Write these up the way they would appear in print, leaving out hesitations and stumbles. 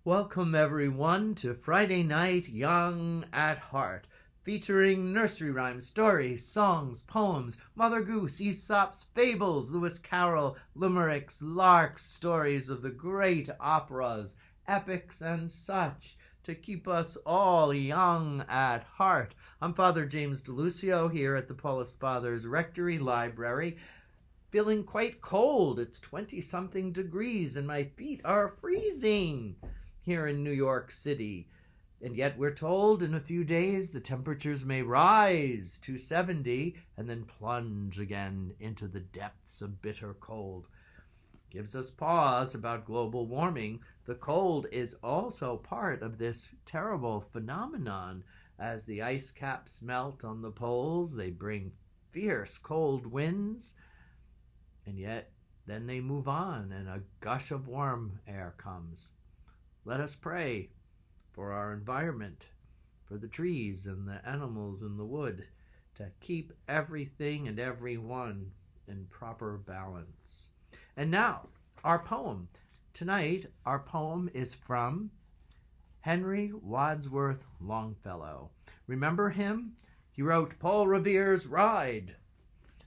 Welcome everyone to Friday Night Young at Heart, featuring nursery rhymes, stories, songs, poems, Mother Goose, Aesop's fables, Lewis Carroll, limericks, larks, stories of the great operas, epics, and such, to keep us all young at heart. I'm Father James DeLucio here at the Paulist Fathers Rectory Library, feeling quite cold. It's 20-something degrees and my feet are freezing here in New York City. And yet we're told in a few days the temperatures may rise to 70 and then plunge again into the depths of bitter cold. Gives us pause about global warming. The cold is also part of this terrible phenomenon. As the ice caps melt on the poles, they bring fierce cold winds, and yet then they move on and a gush of warm air comes. Let us pray for our environment, for the trees and the animals in the wood, to keep everything and everyone in proper balance. And now, our poem. Tonight, our poem is from Henry Wadsworth Longfellow. Remember him? He wrote Paul Revere's Ride.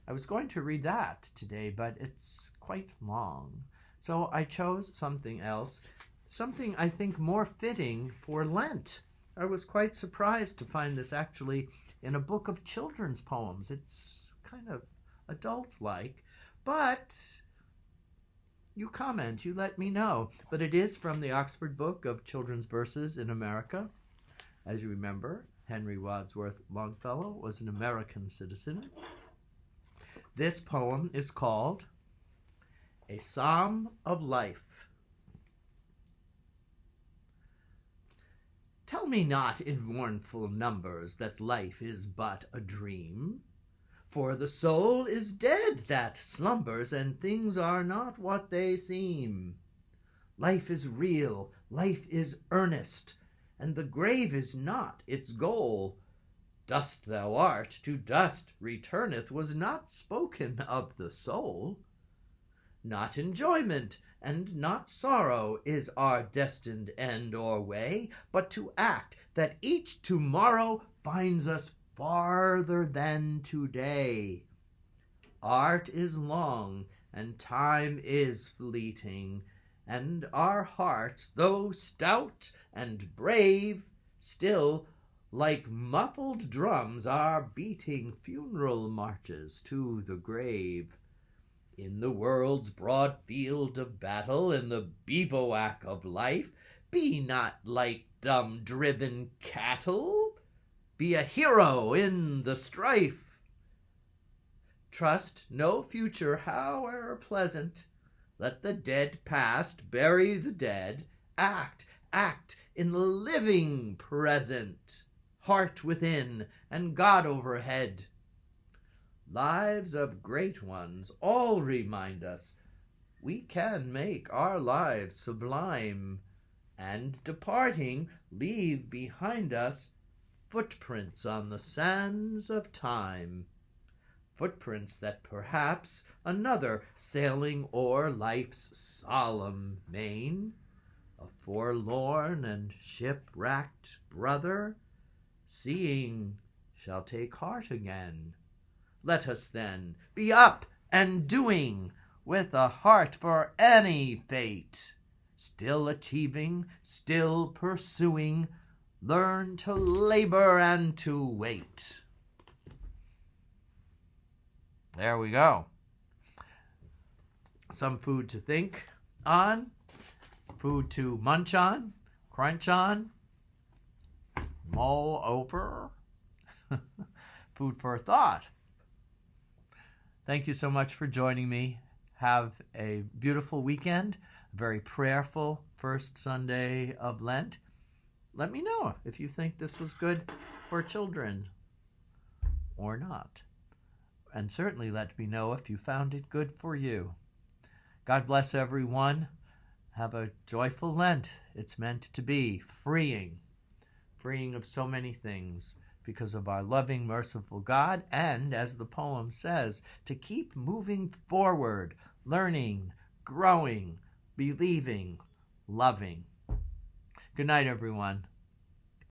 I was going to read that today, but it's quite long. So I chose something else, something I think more fitting for Lent. I was quite surprised to find this actually in a book of children's poems. It's kind of adult-like, but you comment, you let me know. But it is from the Oxford Book of Children's Verses in America. As you remember, Henry Wadsworth Longfellow was an American citizen. This poem is called A Psalm of Life. Tell me not in mournful numbers that life is but a dream, for the soul is dead that slumbers, and things are not what they seem. Life is real, life is earnest, and the grave is not its goal. Dust thou art, to dust returneth, was not spoken of the soul. Not enjoyment and not sorrow is our destined end or way, but to act that each tomorrow finds us farther than today. Art is long and time is fleeting, and our hearts, though stout and brave, still like muffled drums are beating funeral marches to the grave. In the world's broad field of battle, in the bivouac of life, be not like dumb driven cattle, be a hero in the strife. Trust no future, howe'er pleasant, let the dead past bury the dead, act in the living present, heart within and God overhead. Lives of great ones all remind us we can make our lives sublime, and departing leave behind us footprints on the sands of time, footprints that perhaps another sailing o'er life's solemn main, a forlorn and shipwrecked brother, seeing shall take heart again. Let us then be up and doing, with a heart for any fate, still achieving, still pursuing, learn to labor and to wait. There we go. Some food to think on, food to munch on, crunch on, mull over, food for thought. Thank you so much for joining me. Have a beautiful weekend, a very prayerful first Sunday of Lent. Let me know if you think this was good for children or not. And certainly let me know if you found it good for you. God bless everyone. Have a joyful Lent. It's meant to be freeing of so many things, because of our loving, merciful God, and, as the poem says, to keep moving forward, learning, growing, believing, loving. Good night, everyone.